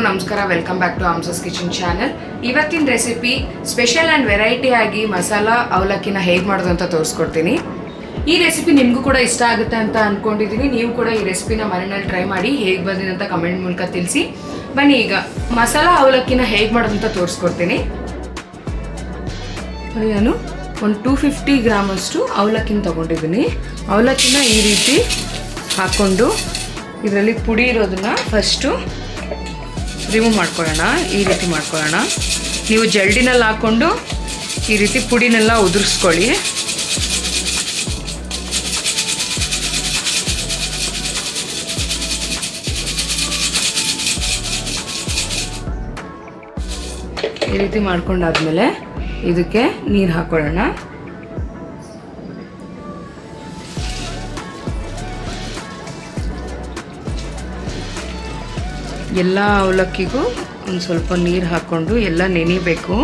ನಮಸ್ಕಾರ, welcome back to ಆಮ್ಸಸ್ kitchen channel. ಇವತ್ತಿನ ರೆಸಿಪಿ ಸ್ಪೆಷಲ್ ಆ್ಯಂಡ್ ವೆರೈಟಿ ಆಗಿ ಮಸಾಲ ಅವಲಕ್ಕಿನ ಹೇಗೆ ಮಾಡೋದು ಅಂತ ತೋರಿಸ್ಕೊಡ್ತೀನಿ. ಈ ರೆಸಿಪಿ ನಿಮಗೂ ಕೂಡ ಇಷ್ಟ ಆಗುತ್ತೆ ಅಂತ ಅಂದ್ಕೊಂಡಿದ್ದೀನಿ. ನೀವು ಕೂಡ ಈ ರೆಸಿಪಿನ ಮನೆಯಲ್ಲಿ ಟ್ರೈ ಮಾಡಿ ಹೇಗೆ ಬಂದಿದೆ ಅಂತ ಕಮೆಂಟ್ ಮೂಲಕ ತಿಳಿಸಿ. ಬನ್ನಿ ಈಗ ಮಸಾಲ ಅವಲಕ್ಕಿನ ಹೇಗೆ ಮಾಡೋದು ಅಂತ ತೋರಿಸ್ಕೊಡ್ತೀನಿ. ನಾನು ಒಂದು 250 ಗ್ರಾಮಷ್ಟು ಅವಲಕ್ಕಿನ ತೊಗೊಂಡಿದ್ದೀನಿ. ಅವಲಕ್ಕಿನ ಈ ರೀತಿ ಹಾಕ್ಕೊಂಡು ಇದರಲ್ಲಿ ಪುಡಿ ಇರೋದನ್ನ ಫಸ್ಟು ರಿಮೂವ್ ಮಾಡ್ಕೊಳ್ಳೋಣ. ಈ ರೀತಿ ಮಾಡ್ಕೊಳ್ಳೋಣ. ನೀವು ಜಲ್ಡಿನಲ್ಲಿ ಹಾಕ್ಕೊಂಡು ಈ ರೀತಿ ಪುಡಿನೆಲ್ಲ ಉದುರಿಸ್ಕೊಳ್ಳಿ. ಈ ರೀತಿ ಮಾಡ್ಕೊಂಡಾದ್ಮೇಲೆ ಇದಕ್ಕೆ ನೀರು ಹಾಕೊಳ್ಳೋಣ. ಎಲ್ಲ ಅವಲಕ್ಕಿಗೂ ಒಂದು ಸ್ವಲ್ಪ ನೀರು ಹಾಕ್ಕೊಂಡು ಎಲ್ಲ ನೆನಿಬೇಕು.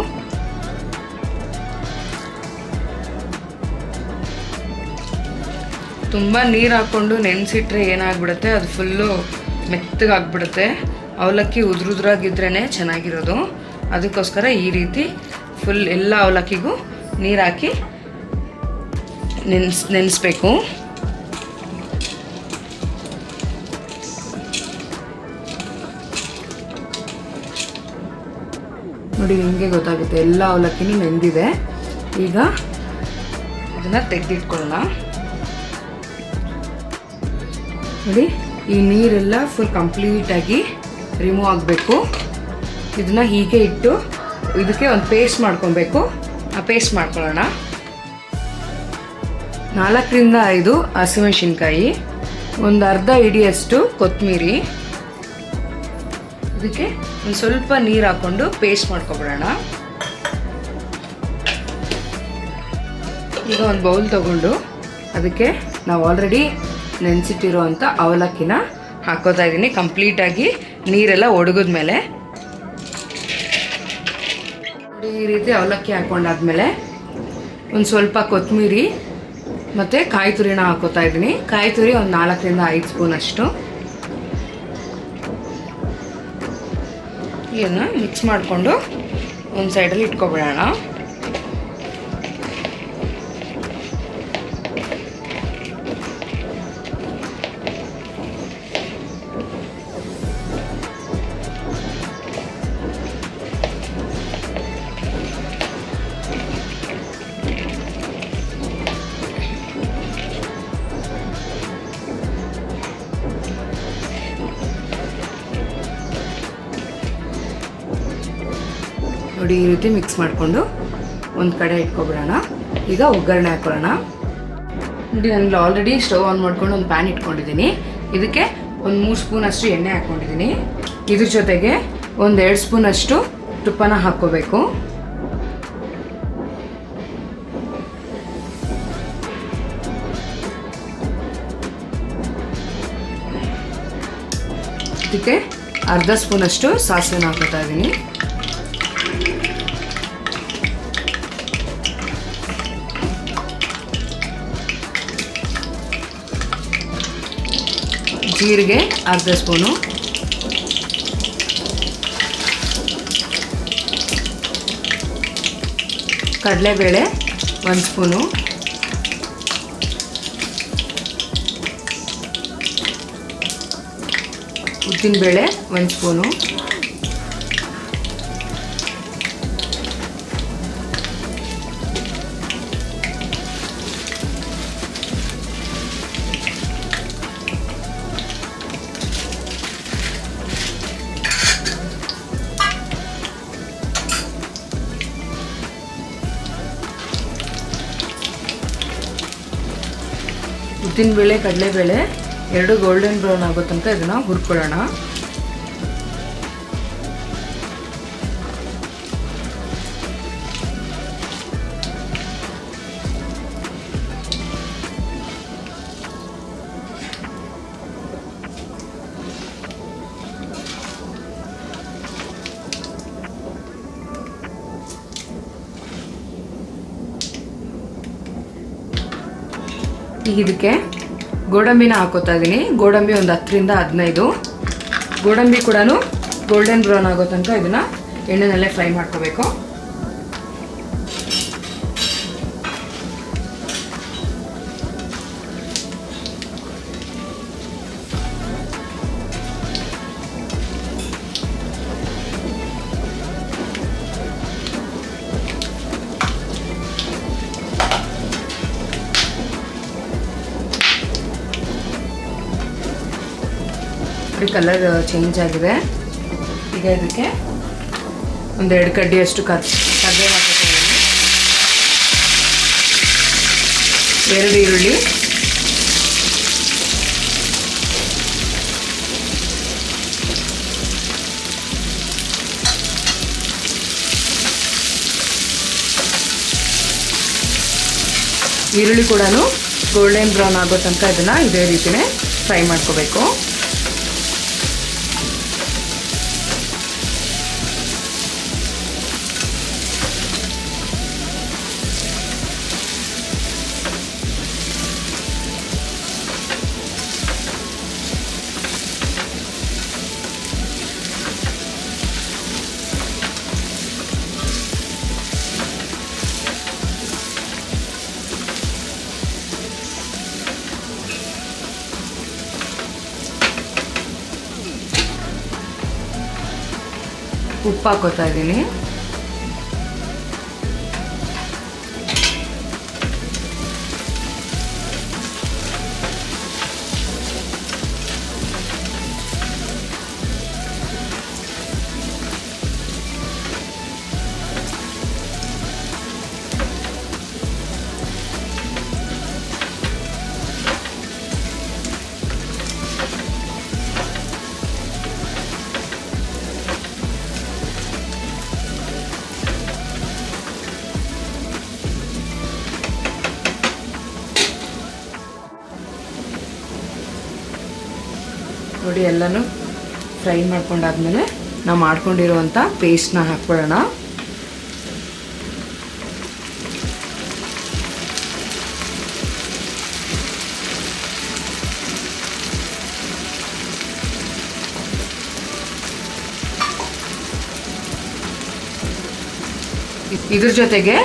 ತುಂಬ ನೀರು ಹಾಕ್ಕೊಂಡು ನೆನೆಸಿಟ್ರೆ ಏನಾಗ್ಬಿಡುತ್ತೆ, ಅದು ಫುಲ್ಲು ಮೆತ್ತಗಾಗ್ಬಿಡುತ್ತೆ. ಅವಲಕ್ಕಿ ಉದುರುದ್ರಾಗಿದ್ರೇ ಚೆನ್ನಾಗಿರೋದು. ಅದಕ್ಕೋಸ್ಕರ ಈ ರೀತಿ ಫುಲ್ ಎಲ್ಲ ಅವಲಕ್ಕಿಗೂ ನೀರು ಹಾಕಿ ನೆನೆಸ್ಬೇಕು. ನೋಡಿ, ನಿಮಗೆ ಗೊತ್ತಾಗುತ್ತೆ ಎಲ್ಲ ಅವಲಕ್ಕಿನೂ ನೆಂದಿದೆ. ಈಗ ಇದನ್ನು ತೆಗೆದಿಟ್ಕೊಳ್ಳೋಣ. ನೋಡಿ, ಈ ನೀರೆಲ್ಲ ಫುಲ್ ಕಂಪ್ಲೀಟಾಗಿ ರಿಮೂವ್ ಆಗಬೇಕು. ಇದನ್ನು ಹೀಗೆ ಇಟ್ಟು ಇದಕ್ಕೆ ಒಂದು ಪೇಸ್ಟ್ ಮಾಡ್ಕೊಬೇಕು. ಆ ಪೇಸ್ಟ್ ಮಾಡ್ಕೊಳ್ಳೋಣ. 4 ರಿಂದ 5 ಹಸಿಮೆಣಸಿನ್ಕಾಯಿ, ಒಂದು ಅರ್ಧ ಹಿಡಿಯಷ್ಟು ಕೊತ್ತಂಬರಿ, ಇದಕ್ಕೆ ಒಂದು ಸ್ವಲ್ಪ ನೀರು ಹಾಕ್ಕೊಂಡು ಪೇಸ್ಟ್ ಮಾಡ್ಕೊಬಿಡೋಣ. ಈಗ ಒಂದು ಬೌಲ್ ತಗೊಂಡು ಅದಕ್ಕೆ ನಾವು ಆಲ್ರೆಡಿ ನೆನೆಸಿಟ್ಟಿರೋವಂಥ ಅವಲಕ್ಕಿನ ಹಾಕೋತಾ ಇದ್ದೀನಿ. ಕಂಪ್ಲೀಟಾಗಿ ನೀರೆಲ್ಲ ಒಣಗಿದ್ಮೇಲೆ ಈ ರೀತಿ ಅವಲಕ್ಕಿ ಹಾಕ್ಕೊಂಡಾದ್ಮೇಲೆ ಒಂದು ಸ್ವಲ್ಪ ಕೊತ್ತಂಬರಿ ಮತ್ತು ಕಾಯಿ ತುರಿನ ಹಾಕೋತಾ ಇದ್ದೀನಿ. ಕಾಯಿ ತುರಿ ಒಂದು 4 ರಿಂದ 5 ಸ್ಪೂನ್ ಅಷ್ಟು. ಇದನ್ನು ಮಿಕ್ಸ್ ಮಾಡಿಕೊಂಡು ಒಂದು ಸೈಡಲ್ಲಿ ಇಟ್ಕೊಬಿಡೋಣ. ನೋಡಿ, ಈ ರೀತಿ ಮಿಕ್ಸ್ ಮಾಡಿಕೊಂಡು ಒಂದು ಕಡೆ ಇಟ್ಕೊಬಿಡೋಣ. ಈಗ ಒಗ್ಗರಣೆ ಹಾಕೊಳ್ಳೋಣ. ನೋಡಿ, ನಾನು ಆಲ್ರೆಡಿ ಸ್ಟವ್ ಆನ್ ಮಾಡ್ಕೊಂಡು ಒಂದು ಪ್ಯಾನ್ ಇಟ್ಕೊಂಡಿದ್ದೀನಿ. ಇದಕ್ಕೆ ಒಂದು 3 ಸ್ಪೂನ್ ಅಷ್ಟು ಎಣ್ಣೆ ಹಾಕ್ಕೊಂಡಿದ್ದೀನಿ. ಇದ್ರ ಜೊತೆಗೆ ಒಂದು 2 ಸ್ಪೂನ್ ಅಷ್ಟು ತುಪ್ಪನ ಹಾಕ್ಕೋಬೇಕು. ಇದಕ್ಕೆ ಅರ್ಧ ಸ್ಪೂನ್ ಅಷ್ಟು ಸಾಸಿವೆನ ಹಾಕೋತಾ ಇದ್ದೀನಿ. ಜೀರಿಗೆ ಅರ್ಧ ಸ್ಪೂನು, ಕಡಲೆಬೇಳೆ 1 ಸ್ಪೂನು, ಉದ್ದಿನಬೇಳೆ 1 ಸ್ಪೂನು, ಉದ್ದಿನಬೇಳೆ ಕಡಲೆಬೇಳೆ 2 ಗೋಲ್ಡನ್ ಬ್ರೌನ್ ಆಗೋ ತನಕ ಇದನ್ನು ಹುರ್ಕೊಳ್ಳೋಣ. ಈಗ ಇದಕ್ಕೆ ಗೋಡಂಬಿನ ಹಾಕೋತಾ ಇದ್ದೀನಿ. ಗೋಡಂಬಿ ಒಂದು 10 ರಿಂದ 15. ಗೋಡಂಬಿ ಕೂಡ ಗೋಲ್ಡನ್ ಬ್ರೌನ್ ಆಗೋ ತನಕ ಇದನ್ನು ಎಣ್ಣೆನಲ್ಲೇ ಫ್ರೈ ಮಾಡ್ಕೋಬೇಕು. ಕಲರ್ ಚೇಂಜ್ ಆಗಿದೆ. ಈಗ ಇದಕ್ಕೆ 1-2 ಕಡ್ಡಿಯಷ್ಟು ಕರ್ಬೇವು ಹಾಕೋತೀನಿ. 2 ಈರುಳ್ಳಿ, ಈರುಳ್ಳಿ ಕೂಡ ಗೋಲ್ಡನ್ ಬ್ರೌನ್ ಆಗೋ ತನಕ ಇದನ್ನು ಇದೇ ರೀತಿಯೇ ಫ್ರೈ ಮಾಡ್ಕೋಬೇಕು. ಉಪ್ಪು ಹಾಕೋತಾ ಇದ್ದೀನಿ. ನೋಡಿ ಎಲ್ಲನೂ ಫ್ರೈ ಮಾಡ್ಕೊಂಡಾದ್ಮೇಲೆ ನಾವು ಮಾಡ್ಕೊಂಡಿರುವಂಥ ಪೇಸ್ಟ್ನ ಹಾಕ್ಕೊಳ್ಳೋಣ. ಇದ್ರ ಜೊತೆಗೆ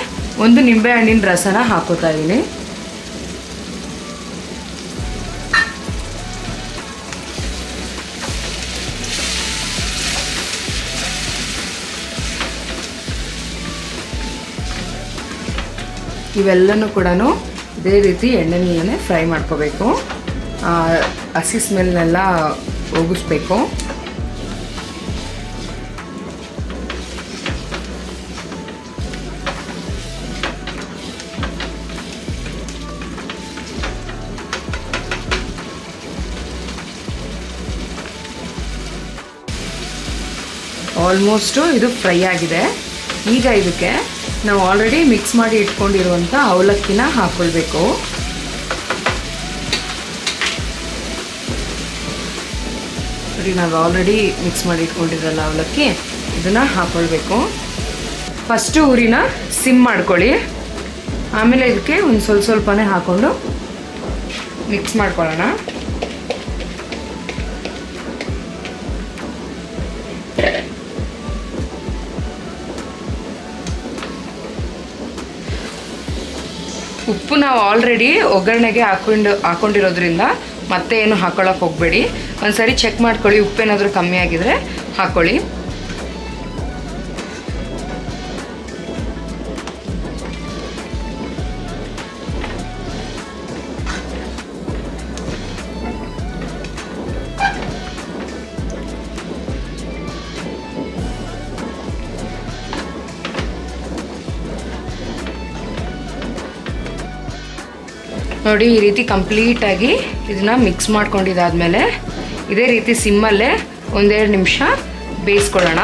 1 ನಿಂಬೆ ಹಣ್ಣಿನ ರಸನ ಹಾಕೋತಾ ಇದ್ದೀನಿ. ಇವೆಲ್ಲನೂ ಕೂಡ ಇದೇ ರೀತಿ ಎಣ್ಣೆನಲ್ಲೇ ಫ್ರೈ ಮಾಡ್ಕೋಬೇಕು. ಹಸಿ ಸ್ಮೆಲ್ನೆಲ್ಲ ಹೋಗಿಸ್ಬೇಕು. ಆಲ್ಮೋಸ್ಟು ಇದು ಫ್ರೈ ಆಗಿದೆ. ಈಗ ಇದಕ್ಕೆ ನಾವು ಆಲ್ರೆಡಿ ಮಿಕ್ಸ್ ಮಾಡಿ ಇಟ್ಕೊಂಡಿರುವಂಥ ಅವಲಕ್ಕಿನ ಹಾಕ್ಕೊಳ್ಬೇಕು. ನೋಡಿ, ನಾವು ಆಲ್ರೆಡಿ ಮಿಕ್ಸ್ ಮಾಡಿ ಇಟ್ಕೊಂಡಿದ್ರಲ್ಲ ಅವಲಕ್ಕಿ, ಇದನ್ನು ಹಾಕ್ಕೊಳ್ಬೇಕು. ಫಸ್ಟು ಉರಿನ ಸಿಮ್ ಮಾಡ್ಕೊಳ್ಳಿ. ಆಮೇಲೆ ಇದಕ್ಕೆ ಒಂದು ಸ್ವಲ್ಪನೇ ಹಾಕ್ಕೊಂಡು ಮಿಕ್ಸ್ ಮಾಡ್ಕೊಳ್ಳೋಣ. ಉಪ್ಪು ನಾವು ಆಲ್ರೆಡಿ ಒಗ್ಗರಣೆಗೆ ಹಾಕೊಂಡಿರೋದ್ರಿಂದ ಮತ್ತೆ ಏನು ಹಾಕೊಳ್ಳೋಕೆ ಹೋಗಬೇಡಿ. ಒಂದ್ಸರಿ ಚೆಕ್ ಮಾಡ್ಕೊಳ್ಳಿ, ಉಪ್ಪೇನಾದರೂ ಕಮ್ಮಿ ಆಗಿದ್ರೆ ಹಾಕ್ಕೊಳ್ಳಿ. ನೋಡಿ, ಈ ರೀತಿ ಕಂಪ್ಲೀಟಾಗಿ ಇದನ್ನ ಮಿಕ್ಸ್ ಮಾಡ್ಕೊಂಡಿದ್ದಾದಮೇಲೆ ಇದೇ ರೀತಿ ಸಿಮ್ಮಲ್ಲೇ 1-2 ನಿಮಿಷ ಬೇಯಿಸ್ಕೊಳ್ಳೋಣ.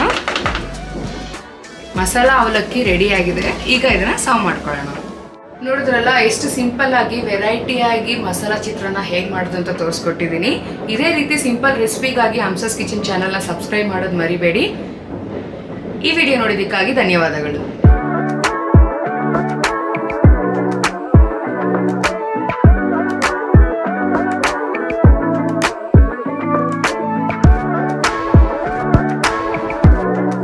ಮಸಾಲ ಅವಲಕ್ಕಿ ರೆಡಿಯಾಗಿದೆ. ಈಗ ಇದನ್ನು ಸರ್ವ್ ಮಾಡ್ಕೊಳ್ಳೋಣ. ನೋಡಿದ್ರಲ್ಲ, ಎಷ್ಟು ಸಿಂಪಲ್ ಆಗಿ ವೆರೈಟಿಯಾಗಿ ಮಸಾಲ ಚಿತ್ರಾನ್ನ ಹೇಗೆ ಮಾಡೋದು ಅಂತ ತೋರಿಸ್ಕೊಟ್ಟಿದ್ದೀನಿ. ಇದೇ ರೀತಿ ಸಿಂಪಲ್ ರೆಸಿಪಿಗಾಗಿ ಹಂಸಸ್ ಕಿಚನ್ ಚಾನಲ್ನ ಸಬ್ಸ್ಕ್ರೈಬ್ ಮಾಡೋದು ಮರಿಬೇಡಿ. ಈ ವಿಡಿಯೋ ನೋಡಿದ್ದಕ್ಕಾಗಿ ಧನ್ಯವಾದಗಳು.